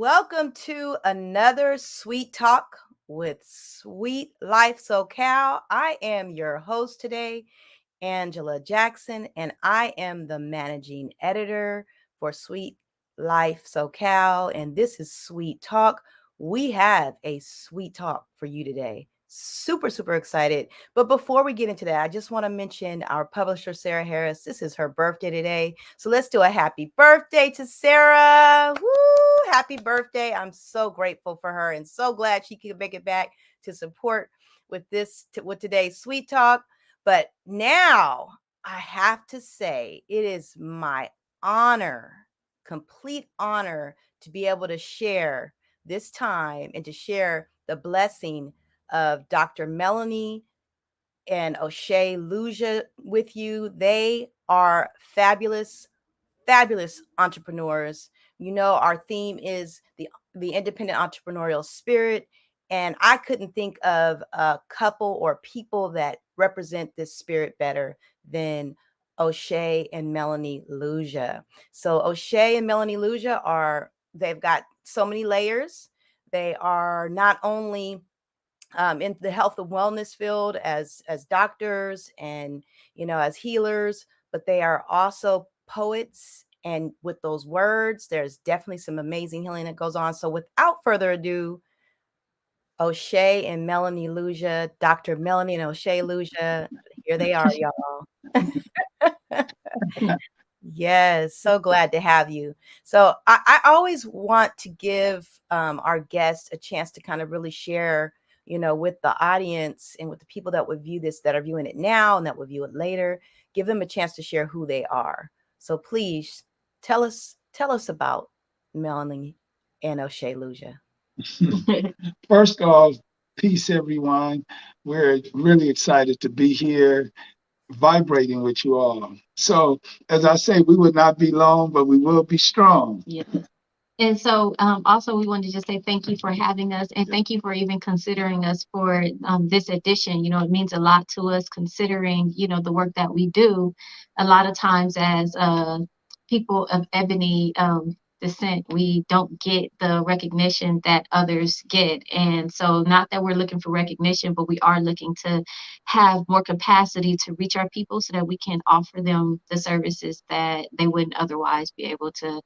Welcome to another Sweet Talk with Suite Life SoCal. I am your host today, Angela Jackson, and I am the managing editor for Suite Life SoCal. And this is Sweet Talk. We have a sweet talk for you today. Super excited. But before we get into that, I just want to mention our publisher, Sarah Harris. This is her birthday today. So let's do a happy birthday to Sarah. Woo! Happy birthday. I'm so grateful for her and so glad she could make it back to support with with today's Sweet Talk. But now I have to say, it is my honor, complete honor, to be able to share this time and to share the blessing of Dr. Melanie and Oshea Luja with you. They are fabulous entrepreneurs. You know, our theme is the independent entrepreneurial spirit. And I couldn't think of a couple or people that represent this spirit better than Oshea and Melanie Luja. So Oshea and Melanie Luja they've got so many layers. They are not only in the health and wellness field as doctors and as healers, but they are also poets. And with those words, there's definitely some amazing healing that goes on. So without further ado, Oshea and Melanie Luja, Dr. Melanie and Oshea Luja, here they are, y'all. Yes, so glad to have you. So I always want to give our guests a chance to kind of really share, with the audience and with the people that would view this, that are viewing it now and that will view it later, give them a chance to share who they are. So please tell us about Melanie and Oshea Luja. First off, peace, everyone. We're really excited to be here, vibrating with you all. So, as I say, we would not be long, but we will be strong. Yes. And so also we wanted to just say thank you for having us and thank you for even considering us for this edition. It means a lot to us considering, the work that we do. A lot of times as people of ebony descent, we don't get the recognition that others get. And so not that we're looking for recognition, but we are looking to have more capacity to reach our people so that we can offer them the services that they wouldn't otherwise be able to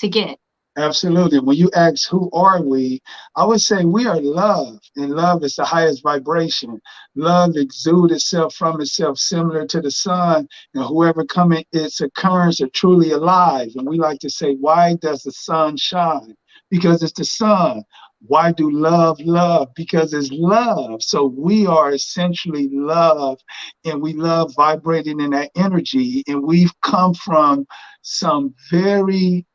get. Absolutely. When you ask who are we, I would say we are love, and love is the highest vibration. Love exudes itself from itself, similar to the sun, and whoever come in its occurrence are truly alive. And we like to say, why does the sun shine? Because it's the sun. Why do love? Because it's love. So we are essentially love, and we love vibrating in that energy. And we've come from some very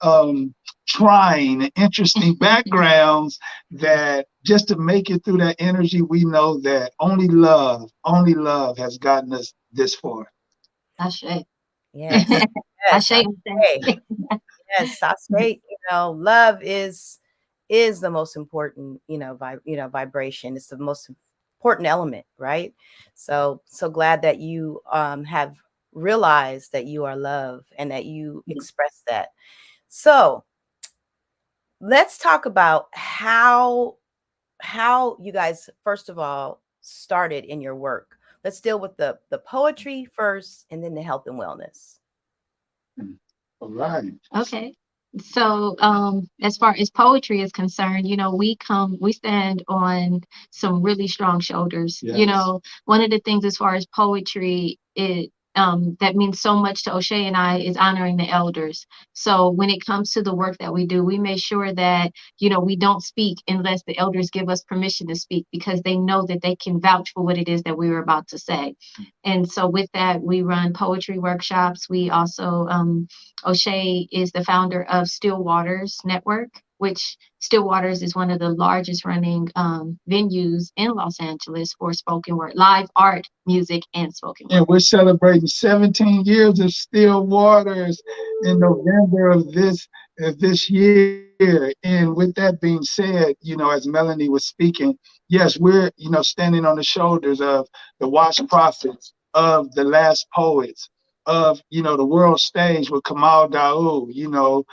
trying and interesting backgrounds that just to make it through that energy, we know that only love has gotten us this far. Ashe. Yes. Yes. Ashe. Yes, I say, love is the most important, vibration. It's the most important element, right? So glad that you have realized that you are love and that you express that. So let's talk about how you guys first of all started in your work. Let's deal with the poetry first and then the health and wellness. All right. Okay. So, as far as poetry is concerned, we stand on some really strong shoulders. Yes. One of the things as far as poetry, that means so much to Oshea and I is honoring the elders. So when it comes to the work that we do, we make sure that, we don't speak unless the elders give us permission to speak, because they know that they can vouch for what it is that we were about to say. And so with that, we run poetry workshops. We also, Oshea is the founder of Still Waters Network, which Still Waters is one of the largest running venues in Los Angeles for spoken word, live art, music, and spoken word. And we're celebrating 17 years of Still Waters in November of this year. And with that being said, as Melanie was speaking, yes, we're, standing on the shoulders of the watch prophets, of the last poets, of, the world stage with Kamal Daoud,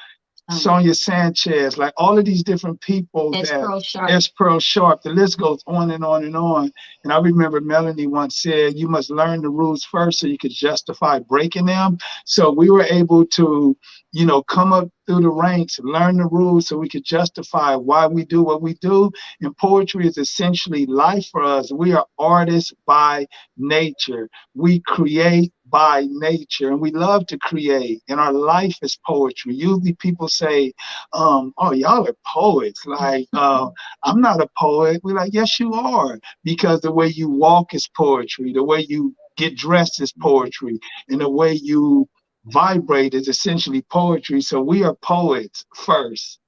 Sonia Sanchez, like all of these different people It's that Pearl Sharp. S. Pearl Sharp, the list goes on and on and on. And I remember Melanie once said, you must learn the rules first so you could justify breaking them. So we were able to, come up through the ranks, learn the rules so we could justify why we do what we do. And poetry is essentially life for us. We are artists by nature. We create by nature, and we love to create, and our life is poetry. Usually people say, oh, y'all are poets. Like, I'm not a poet. We're like, yes, you are, because the way you walk is poetry, the way you get dressed is poetry, and the way you vibrate is essentially poetry. So we are poets first.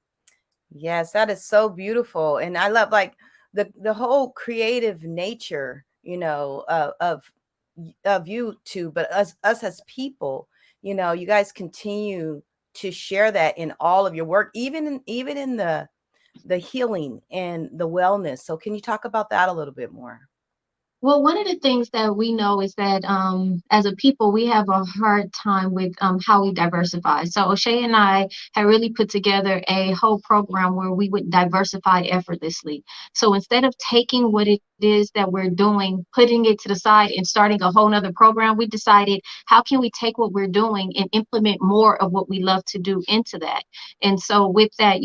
Yes, that is so beautiful. And I love like the whole creative nature, of you two, but us as people, you guys continue to share that in all of your work, even in the healing and the wellness. So can you talk about that a little bit more? Well, one of the things that we know is that as a people, we have a hard time with how we diversify. So O'Shea and I had really put together a whole program where we would diversify effortlessly. So instead of taking what it is that we're doing, putting it to the side and starting a whole nother program, we decided, how can we take what we're doing and implement more of what we love to do into that? And so with that,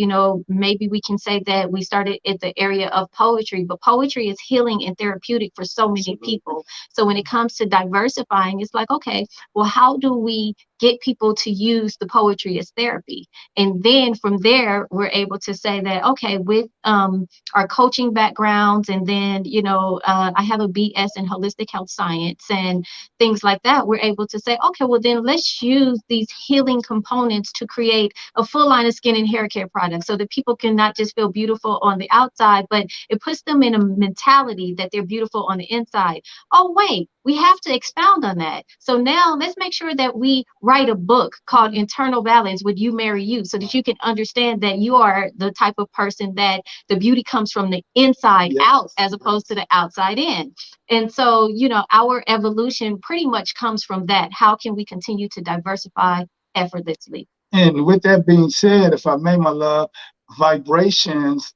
maybe we can say that we started at the area of poetry, but poetry is healing and therapeutic for so many people. So when it comes to diversifying, it's like, okay, well, how do we get people to use the poetry as therapy? And then from there, we're able to say that, okay, with our coaching backgrounds, and then, I have a BS in holistic health science and things like that, we're able to say, okay, well, then let's use these healing components to create a full line of skin and hair care products so that people can not just feel beautiful on the outside, but it puts them in a mentality that they're beautiful on the inside. Oh, wait, we have to expound on that. So now let's make sure that we write a book called Internal Balance, Would You Marry You? So that you can understand that you are the type of person that the beauty comes from the inside out as opposed to the outside in. And so, our evolution pretty much comes from that. How can we continue to diversify effortlessly? And with that being said, if I may, my love, vibrations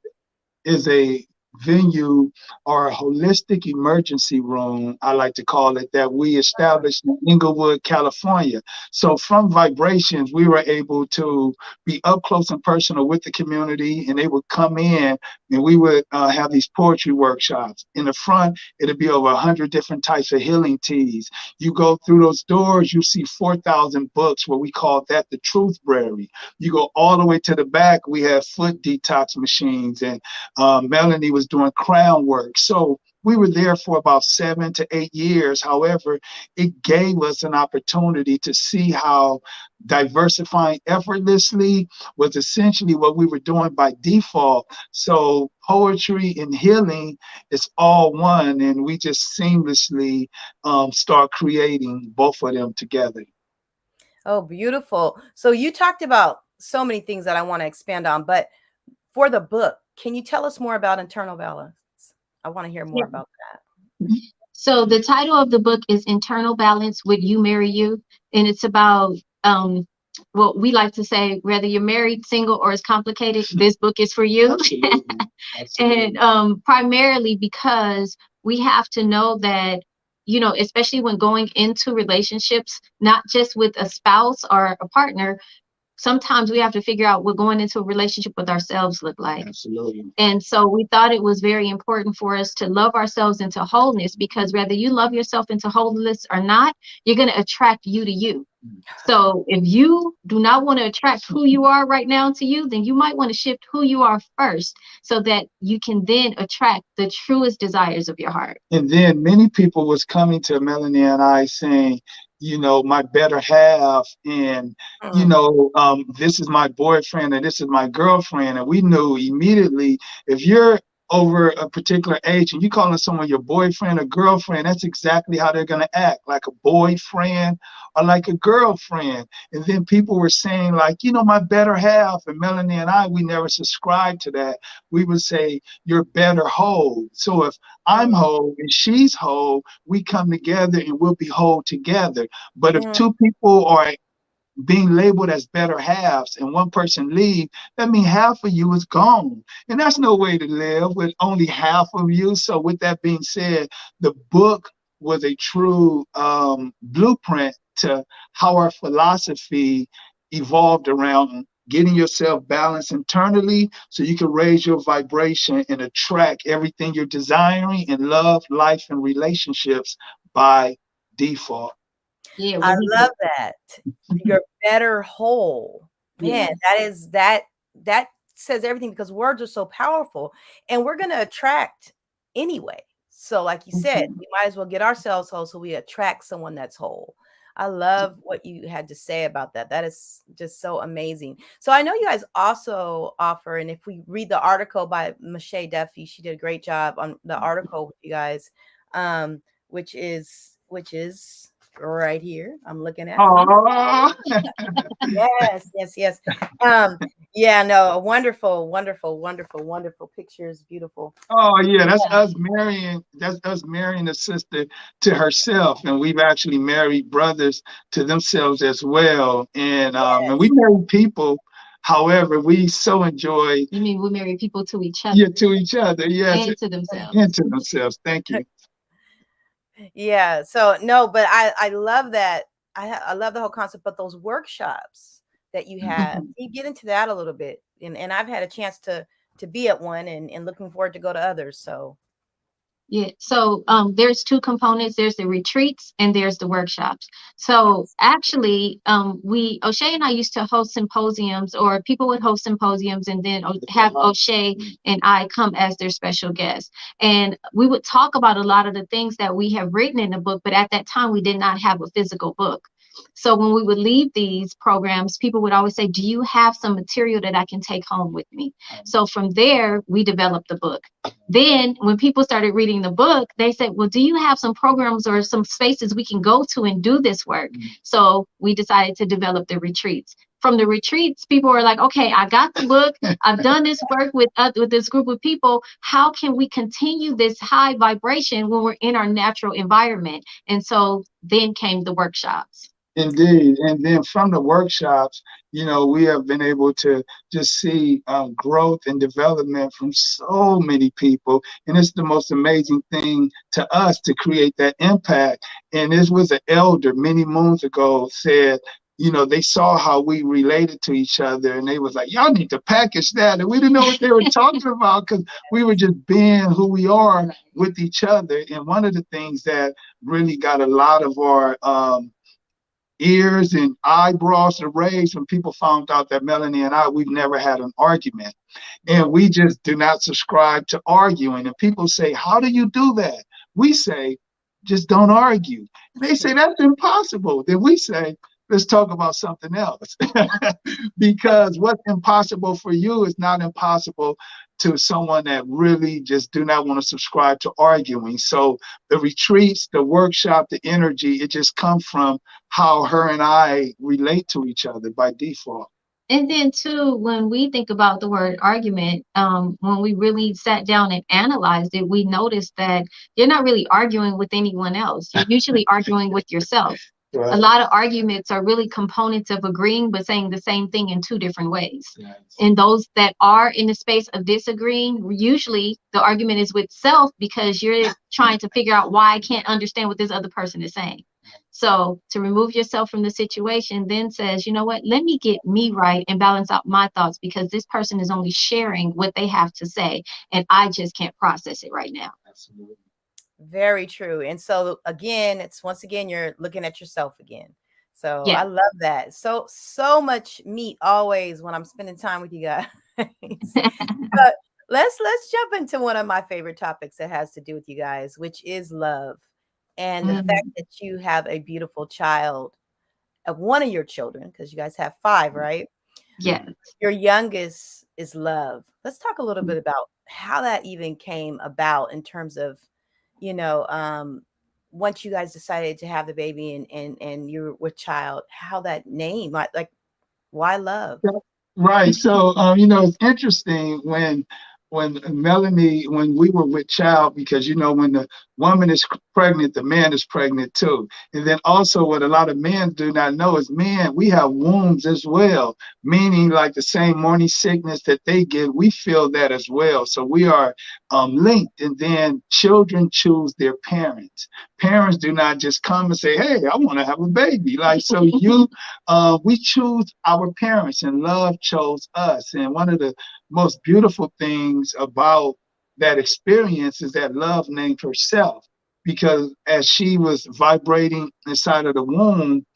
is a venue or a holistic emergency room, I like to call it, that we established in Inglewood, California. So from vibrations, we were able to be up close and personal with the community, and they would come in and we would have these poetry workshops. In the front, it'd be over 100 different types of healing teas. You go through those doors, you see 4,000 books, what we call that the Truth Brary. You go all the way to the back, we have foot detox machines, and Melanie was doing crown work. So we were there for about 7 to 8 years. However, it gave us an opportunity to see how diversifying effortlessly was essentially what we were doing by default. So poetry and healing is all one, and we just seamlessly start creating both of them together. Oh, beautiful. So you talked about so many things that I want to expand on, but for the book, can you tell us more about Internal Balance? I want to hear more about that. So the title of the book is Internal Balance, Would You Marry You? And it's about what we like to say, whether you're married, single, or it's complicated, this book is for you. Absolutely. Absolutely. And primarily because we have to know that, especially when going into relationships, not just with a spouse or a partner, sometimes we have to figure out what going into a relationship with ourselves look like. Absolutely. And so we thought it was very important for us to love ourselves into wholeness, because whether you love yourself into wholeness or not, you're going to attract you to you. So if you do not want to attract who you are right now to you, then you might want to shift who you are first so that you can then attract the truest desires of your heart. And then many people was coming to Melanie and I saying, my better half, and this is my boyfriend and this is my girlfriend. And we knew immediately, if you're over a particular age and you calling someone your boyfriend or girlfriend, that's exactly how they're going to act, like a boyfriend or like a girlfriend. And then people were saying like, my better half. And Melanie and I, we never subscribed to that. We would say, you're better whole. So if I'm whole and she's whole, we come together and we'll be whole together. But if two people are being labeled as better halves, and one person leave, that means half of you is gone. And that's no way to live with only half of you. So with that being said, the book was a true blueprint to how our philosophy evolved around getting yourself balanced internally so you can raise your vibration and attract everything you're desiring in love, life, and relationships by default. Yeah, I when he love that. You're better whole. Man, yeah. that says everything because words are so powerful and we're going to attract anyway. So like you said, Mhm. we might as well get ourselves whole so we attract someone that's whole. I love what you had to say about that. That is just so amazing. So I know you guys also offer, and if we read the article by Michelle Duffy, she did a great job on the article with you guys, um, which is right here. I'm looking at. Aw. Yes, yes, yes. Um, yeah, no, wonderful, wonderful, wonderful, wonderful pictures, beautiful. Oh yeah, that's Yeah. us marrying. That's us marrying a sister to herself, and we've actually married brothers to themselves as well. And we Yes. marry people. However, we so enjoy, You mean we marry people to each yeah, other to each other. Yes, and to and themselves. to themselves. Thank you. Yeah. So no, but I love that. I love the whole concept, but those workshops that you have, Mhm. can you get into that a little bit? And I've had a chance to be at one and looking forward to go to others. So Yeah, so there's two components. There's the retreats and there's the workshops. So yes. actually, we O'Shea and I used to host symposiums, or people would host symposiums, and then have O'Shea and I come as their special guests, and we would talk about a lot of the things that we have written in the book. But at that time, we did not have a physical book. So when we would leave these programs, people would always say, "Do you have some material that I can take home with me?" So from there, we developed the book. Then when people started reading the book, they said, well, do you have some programs or some spaces we can go to and do this work? So we decided to develop the retreats. From the retreats, people were like, okay, I got the book. I've done this work with this group of people. How can we continue this high vibration when we're in our natural environment? And so then came the workshops. Indeed. And then from the workshops, we have been able to just see growth and development from so many people. And it's the most amazing thing to us to create that impact. And this was an elder many moons ago said, they saw how we related to each other and they was like, y'all need to package that. And we didn't know what they were talking about because we were just being who we are with each other. And one of the things that really got a lot of our ears and eyebrows to raise when people found out that Melanie and I, we've never had an argument. And we just do not subscribe to arguing. And people say, how do you do that? We say, just don't argue. They say, that's impossible. Then we say, let's talk about something else. Because what's impossible for you is not impossible to someone that really just do not want to subscribe to arguing. So the retreats, the workshop, the energy, it just comes from how her and I relate to each other by default. And then too, when we think about the word argument, when we really sat down and analyzed it, we noticed that you're not really arguing with anyone else. You're usually arguing with yourself. A Right. lot of arguments are really components of agreeing, but saying the same thing in two different ways. Yes. And those that are in the space of disagreeing, usually the argument is with self because you're trying to figure out why I can't understand what this other person is saying. So to remove yourself from the situation then says, you know what, let me get me right and balance out my thoughts because this person is only sharing what they have to say and I just can't process it right now. Absolutely. Very true. And so again, it's once again, you're looking at yourself again. So I Yeah. love that. So much meat always when I'm spending time with you guys. But let's jump into one of my favorite topics that has to do with you guys, which is love. And the fact Mm, that you have a beautiful child, one of your children, because you guys have five, right? yeah. Your youngest is love. Let's talk a little bit about how that even came about in terms of, you know, once you guys decided to have the baby and you're with child, how that name, like why love? Right. So, it's interesting when when Melanie, when we were with child, because when the woman is pregnant, the man is pregnant too. And then also, what a lot of men do not know is, men, we have wombs as well, meaning like the same morning sickness that they get, we feel that as well. So we are linked. And then children choose their parents. Parents do not just come and say, "Hey, I want to have a baby." Like, so we choose our parents, and love chose us. And one of the most beautiful things about that experience is that love named herself, because as she was vibrating inside of the womb,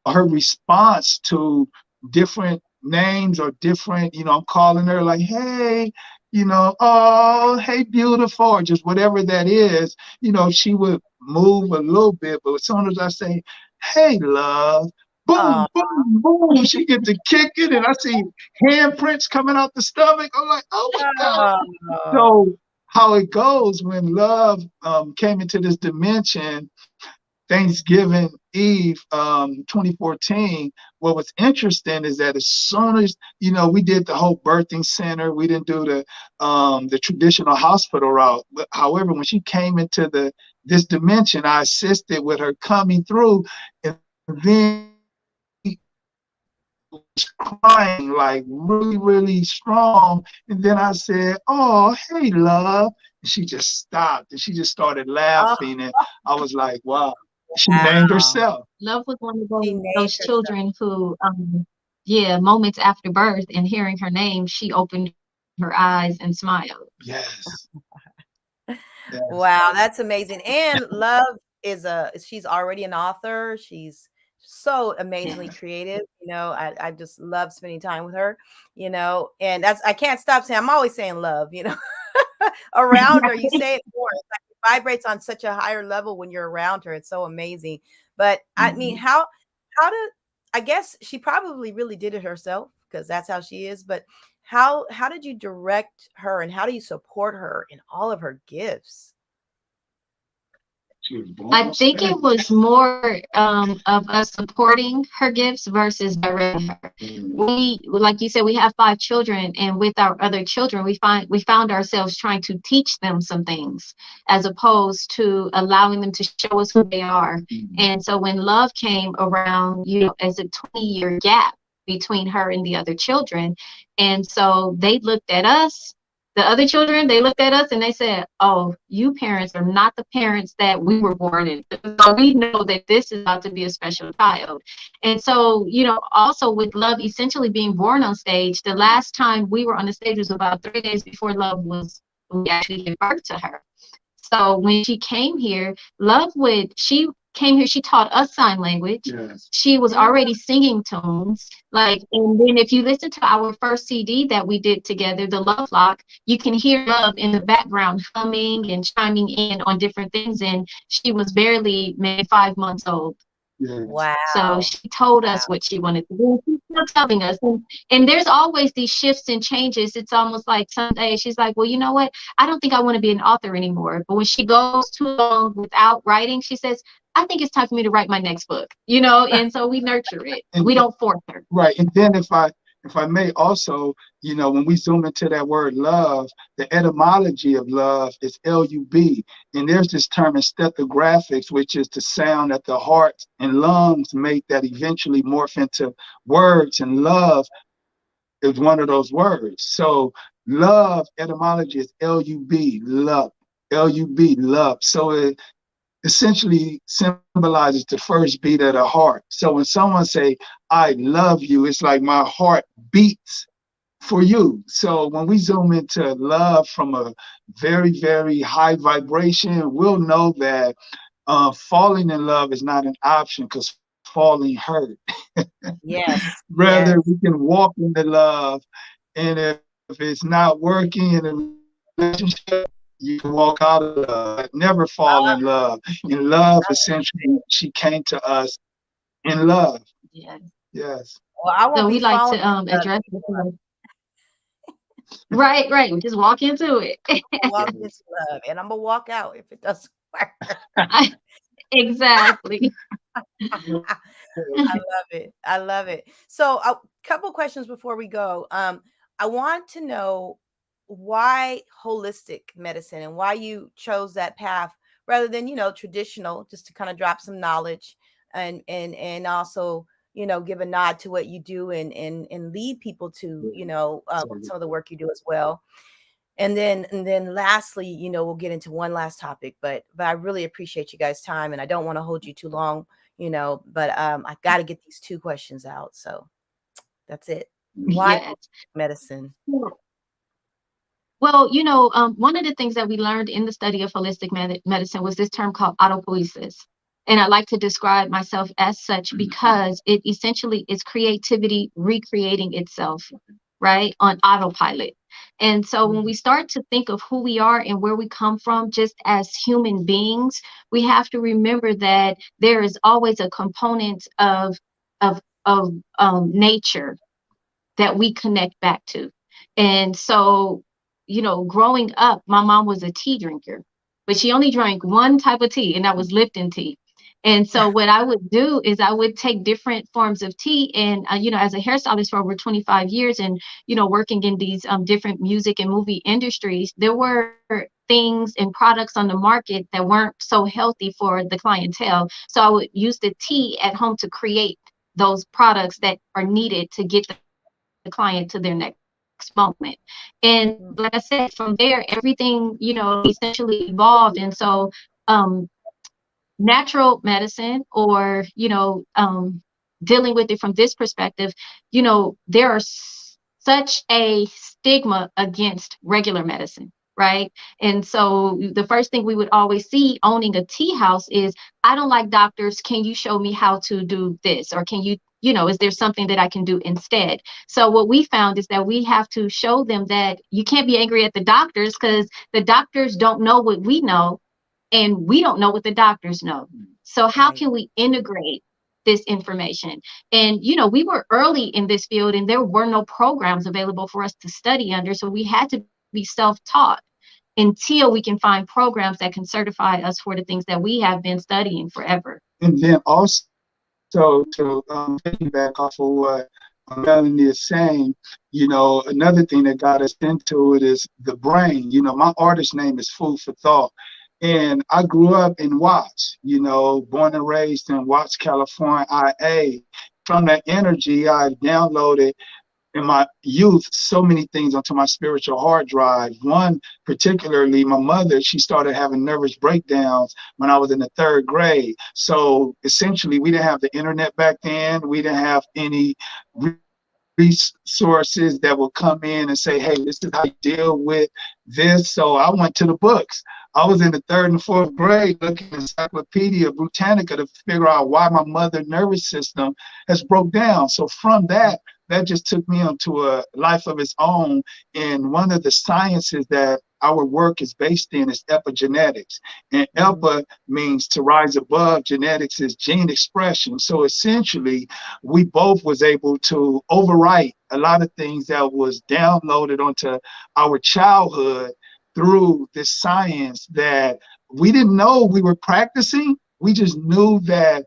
her response to different names or different, I'm calling her like, "Hey, oh, hey, beautiful," or just whatever that is, she would move a little bit. But as soon as I say, "Hey, love," Oh, boom, boom, boom, she get to kick it. And I see handprints coming out the stomach. I'm like, "Oh my God." oh, So how it goes when love came into this dimension, Thanksgiving Eve, 2014. What was interesting is that as soon as we did the whole birthing center, we didn't do the traditional hospital route. But however, when she came into this dimension, I assisted with her coming through, and then was crying like really, really strong. And then I said, "Oh, hey, love." And she just stopped and she just started oh, laughing. And I was like, wow, she named wow. herself. Love was one of She those named herself. children who, yeah, moments after birth and hearing her name, she opened her eyes and smiled. Yes, yes. Wow, that's amazing. And Love she's already an author. She's so amazingly creative. I just love spending time with her, and I can't stop saying, I'm always saying love, around her. You say it more. It's like it vibrates on such a higher level when you're around her. It's so amazing. But I mean, Mhm. how did I guess she probably really did it herself because that's how she is. But how did you direct her and how do you support her in all of her gifts? She was born I on think stage. it was more of us supporting her gifts versus directing her. Mm. We, like you said, we have 5 children, and with our other children, we found ourselves trying to teach them some things, as opposed to allowing them to show us who they are. Mm. And so when Love came around, as a 20-year gap between her and the other children, and so they looked at us, the other children, they looked at us and they said, "Oh, you parents are not the parents that we were born into. So we know that this is about to be a special child." And so, also with Love essentially being born on stage, the last time we were on the stage was about 3 days before we actually gave birth to her. So when she came here, she came here, she taught us sign language. Yes. She was Mm, already singing tunes. And then if you listen to our first CD that we did together, The Love Lock, you can hear Love in the background humming and chiming in on different things. And she was barely maybe 5 months old. Yes. So wow. she told Wow. us what she wanted to do. She's still telling us. And there's always these shifts and changes. It's almost like some days she's like, "Well, you know what? I don't think I want to be an author anymore." But when she goes too long without writing, she says, "I think it's time for me to write my next book." And so we nurture it. We And don't force her. right. And then if I may also, when we zoom into that word love, the etymology of love is LUB. And there's this term in stethographics, which is the sound that the heart and lungs make that eventually morph into words. And love is one of those words. So love etymology is LUB, love. LUB, love. So it essentially symbolizes the first beat of the heart. So when someone say, "I love you," it's like my heart beats for you. So when we zoom into love from a very, very high vibration, we'll know that falling in love is not an option because falling hurt. Yes. Rather, Yes. we can walk into love, and if it's not working in a relationship, you can walk out of love, but never fall in love. In love, essentially, she came to us in love. Yeah. Yes. Well, I won't So be we like falling to in love address this. anymore. Right, right. We just walk into it. I'm gonna walk Yes. into love and I'm gonna walk out if it doesn't work. Exactly. I love it. I love it. So, a couple questions before we go. I want to know why holistic medicine and why you chose that path rather than, traditional, just to kind of drop some knowledge and also, give a nod to what you do and lead people to, some of the work you do as well. And then lastly, we'll get into one last topic, but I really appreciate you guys' time and I don't want to hold you too long, but I got to get these two questions out. So that's it. Why Yes. medicine? Well, one of the things that we learned in the study of holistic medicine was this term called autopoiesis. And I like to describe myself as such because it essentially is creativity recreating itself, right, on autopilot. And so when we start to think of who we are and where we come from just as human beings, we have to remember that there is always a component of nature that we connect back to. And so, growing up, my mom was a tea drinker, but she only drank one type of tea, and that was Lipton tea. And so what I would do is I would take different forms of tea and, as a hairstylist for over 25 years and, working in these different music and movie industries, there were things and products on the market that weren't so healthy for the clientele. So I would use the tea at home to create those products that are needed to get the client to their next moment. And like I said, from there, everything, essentially evolved. And so, natural medicine or, dealing with it from this perspective, there are such a stigma against regular medicine. Right. And so the first thing we would always see owning a tea house is, I don't like doctors. Can you show me how to do this? Or can you, is there something that I can do instead? So what we found is that we have to show them that you can't be angry at the doctors because the doctors don't know what we know and we don't know what the doctors know. So how Right. can we integrate this information? And, we were early in this field and there were no programs available for us to study under. So we had to be self-taught until we can find programs that can certify us for the things that we have been studying forever. And then also to piggyback off of what Melanie is saying, another thing that got us into it is the brain. My artist name is Food for Thought. And I grew up in Watts, born and raised in Watts, California, IA. From that energy, I downloaded in my youth so many things onto my spiritual hard drive. One particularly, my mother, she started having nervous breakdowns when I was in the third grade. So essentially, we didn't have the internet back then. We didn't have any resources that will come in and say, hey, this is how you deal with this. So I went to the books. I was in the third and fourth grade looking at Encyclopedia Britannica to figure out why my mother's nervous system has broke down. So from that just took me onto a life of its own. And one of the sciences that our work is based in is epigenetics. And EPA means to rise above, genetics is gene expression. So essentially, we both was able to overwrite a lot of things that was downloaded onto our childhood through this science that we didn't know we were practicing. We just knew that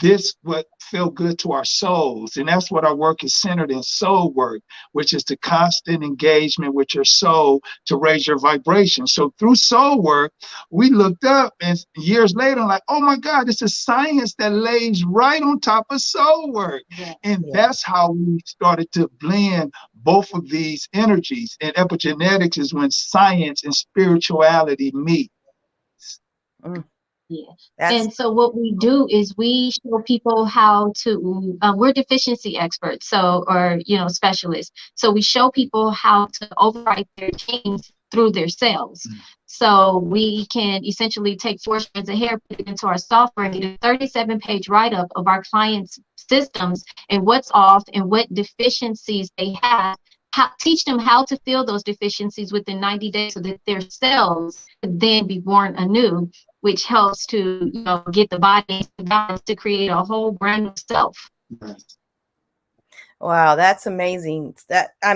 this would feel good to our souls. And that's what our work is centered in, soul work, which is the constant engagement with your soul to raise your vibration. So through soul work, we looked up and years later, like, oh my God, this is science that lays right on top of soul work. Yeah. And that's how we started to blend both of these energies. And epigenetics is when science and spirituality meet. Yeah. And so what we do is we show people how to, we're deficiency experts, or specialists. So we show people how to override their genes through their cells. So we can essentially take 4 strands of hair, put it into our software, and get a 37-page write-up of our clients' systems and what's off and what deficiencies they have. Teach them how to fill those deficiencies within 90 days so that their cells can then be born anew, which helps to get the body balance to create a whole brand new self. Wow, that's amazing. I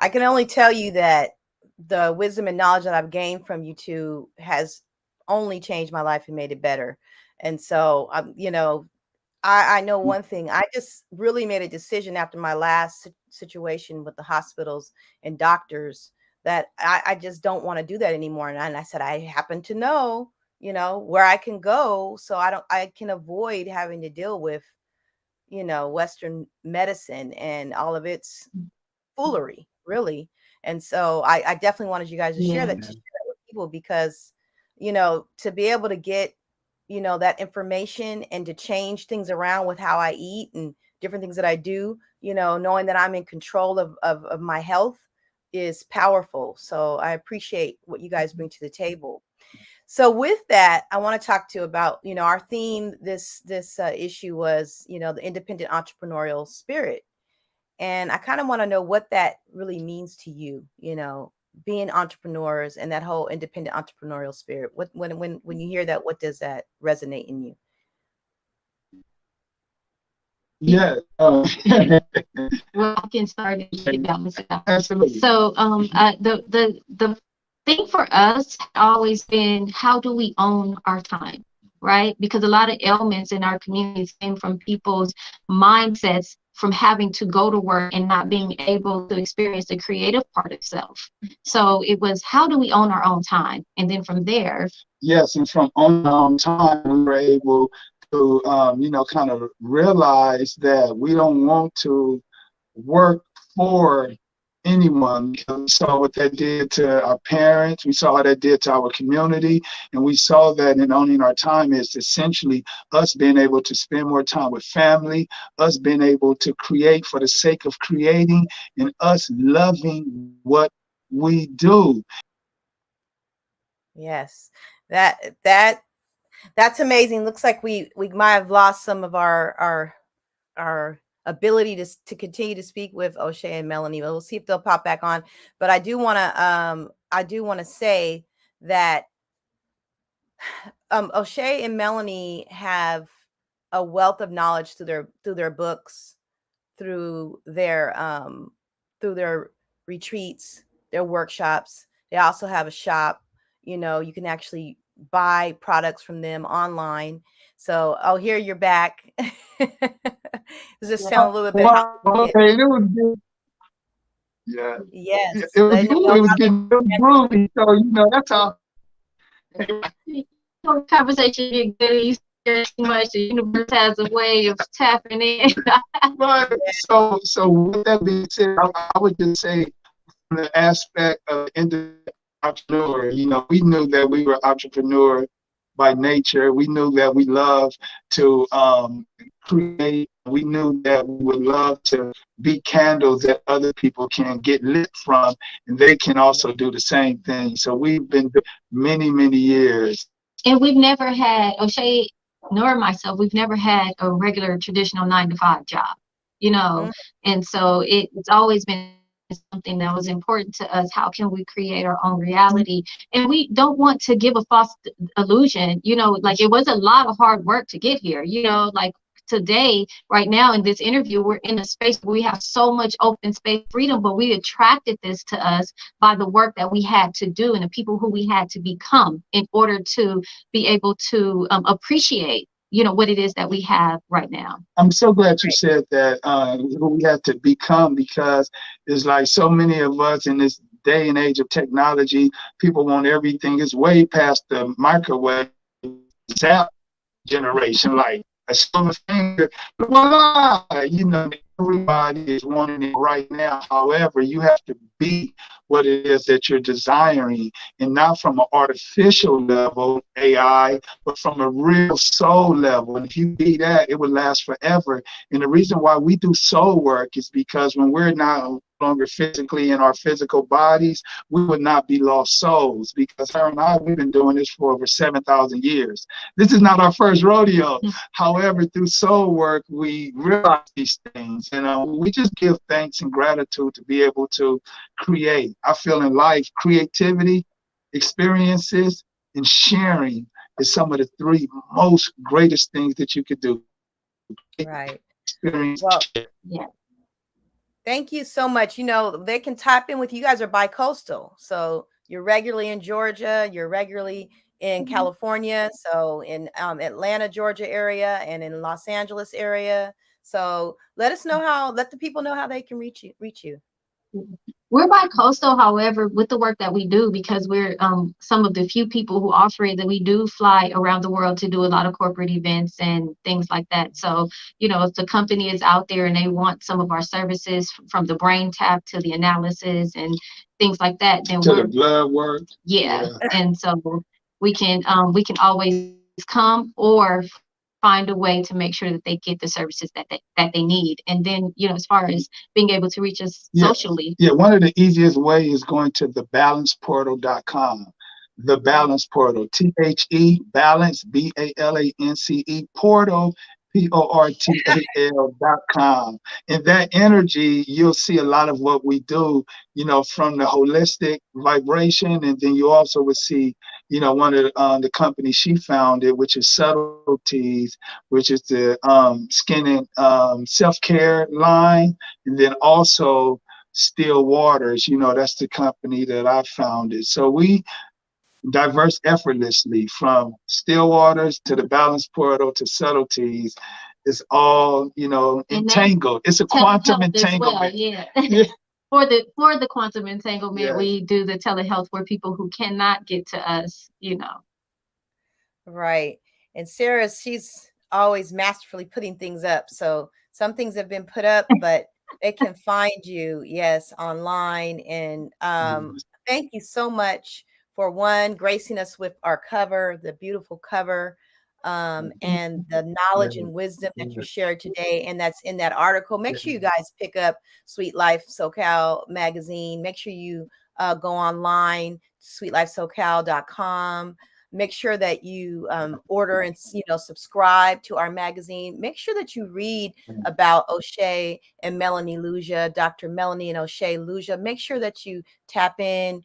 can only tell you that the wisdom and knowledge that I've gained from you two has only changed my life and made it better. And so, I know one thing. I just really made a decision after my last situation with the hospitals and doctors that I just don't want to do that anymore. And I said, I happen to know, where I can go so I can avoid having to deal with, Western medicine and all of its foolery, really. And so I definitely wanted you guys to share Yeah. that with people because, to be able to get, that information and to change things around with how I eat and different things that I do, knowing that I'm in control of my health is powerful. So I appreciate what you guys bring to the table. So with that, I want to talk to you about, our theme, this issue was, the independent entrepreneurial spirit. And I kind of want to know what that really means to you, being entrepreneurs and that whole independent entrepreneurial spirit. What when you hear that, what does that resonate in you? Yeah. Well, I can start and get balance it out. Absolutely. So, the thing for us had always been, how do we own our time, right? Because a lot of ailments in our communities came from people's mindsets from having to go to work and not being able to experience the creative part of self. So it was, how do we own our own time? And then from there, Yes, and from on our own time, we were able to, kind of realize that we don't want to work for anyone because we saw what that did to our parents, we saw how that did to our community, and we saw that in owning our time is essentially us being able to spend more time with family, us being able to create for the sake of creating, and us loving what we do. Yes. That's amazing. Looks like we might have lost some of our ability to continue to speak with Oshea and Melanie. We'll see if they'll pop back on. But I do want to say that O'Shea and Melanie have a wealth of knowledge through their books, through their retreats, their workshops. They also have a shop. You can actually buy products from them online. So, oh, here you're back. Does this sound a little bit Well, hot? okay, it was good. Yeah, Yes, it was letting them good. know It was how they getting really groovy. So, that's how. conversation get good, you share too much, the universe has a way of tapping in. Right. So with that being said, I would just say from the aspect of entrepreneur, we knew that we were entrepreneur by nature. We knew that we love to create. We knew that we would love to be candles that other people can get lit from, and they can also do the same thing. So we've been many, many years. And we've never had, O'Shea nor myself, we've never had a regular traditional 9 to 5 job, you know. Mm, And so it's always been something that was important to us. How can we create our own reality? And we don't want to give a false illusion, like it was a lot of hard work to get here, like today, right now in this interview, we're in a space where we have so much open space freedom, but we attracted this to us by the work that we had to do and the people who we had to become in order to be able to appreciate, what it is that we have right now. I'm so glad you said that we have to become, because it's like so many of us in this day and age of technology, people want everything. It's way past the microwave zap generation, like a silver finger, voila, everybody is wanting it right now. However, you have to be what it is that you're desiring, and not from an artificial level, AI, but from a real soul level. And if you be that, it would last forever. And the reason why we do soul work is because when we're not longer physically in our physical bodies, we would not be lost souls, because her and I, we've been doing this for over 7,000 years. This is not our first rodeo. However, through soul work, we realize these things, and we just give thanks and gratitude to be able to create. I feel in life, creativity, experiences, and sharing is some of the three most greatest things that you could do. right. Experience. Well, Yeah. thank you so much. They can tap in with you guys are bi-coastal. So you're regularly in Georgia, you're regularly, in Mhm. California, so in Atlanta, Georgia area, and in Los Angeles area. So let the people know how they can reach you. We're bi-coastal, however, with the work that we do, because we're some of the few people who offer it, that we do fly around the world to do a lot of corporate events and things like that. So, if the company is out there and they want some of our services, from the brain tap to the analysis and things like that, then To the we're, blood work. yeah. Yeah. And so we can always come or find a way to make sure that they get the services that they need. And then, as far as being able to reach us Yeah. socially. Yeah. One of the easiest ways is going to thebalanceportal.com. The Balance Portal. Balance, BALANCE, portal, PORTAL.com. In that energy, you'll see a lot of what we do, from the holistic vibration. And then you also would see, one of the companies she founded, which is Subtleties, which is the skin and self-care line. And then also Still Waters, that's the company that I founded. So we diverse effortlessly from Still Waters to the Balance Portal to Subtleties. It's all, And that's entangled. It's a quantum telehealth as well. entanglement. Yeah. Yeah. For the quantum entanglement, Yes. we do the telehealth for people who cannot get to us. Right. And Sarah, she's always masterfully putting things up. So some things have been put up, but they can find you, yes, online. And Yes. thank you so much for one, gracing us with our cover, the beautiful cover, and the knowledge and wisdom that you shared today. And that's in that article. Make sure you guys pick up Suite Life SoCal magazine. Make sure you go online, suitelifesocal.com. Make sure that you order and subscribe to our magazine. Make sure that you read about Oshea and Melanie Luja, Dr. Melanie and Oshea Luja. Make sure that you tap in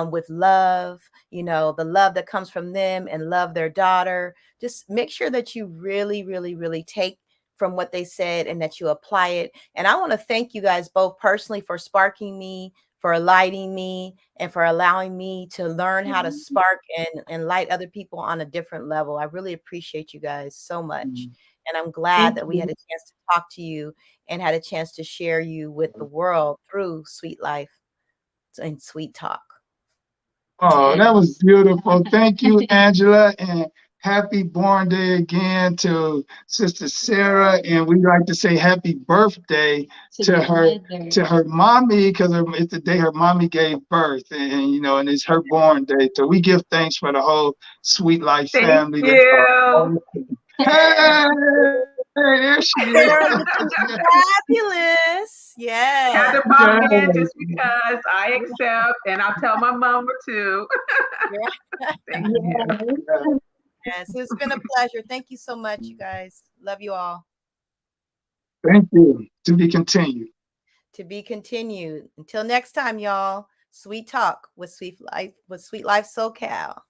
with love, the love that comes from them, and love their daughter. Just make sure that you really, really, really take from what they said and that you apply it. And I want to thank you guys both personally for sparking me, for lighting me, and for allowing me to learn how to spark and light other people on a different level. I really appreciate you guys so much. And I'm glad Thank that we had you. a chance to talk to you and had a chance to share you with the world through Sweet Life and Sweet Talk. Oh, that was Yes. beautiful. Thank you, Angela, and happy born day again to Sister Sarah. And we like to say happy birthday To to your her mother. to her mommy, because it's the day her mommy gave birth, and it's her born day. So we give thanks for the whole Sweet Life Thank family. That you. hey, there she is. Sarah looking fabulous. Had Yes. to pop in Yes. just because I accept, and I'll tell my mama too. Yeah. Thank you. Yes. It's been a pleasure. Thank you so much, you guys. Love you all. Thank you. To be continued. To be continued. Until next time, y'all. Sweet Talk with Sweet Life SoCal.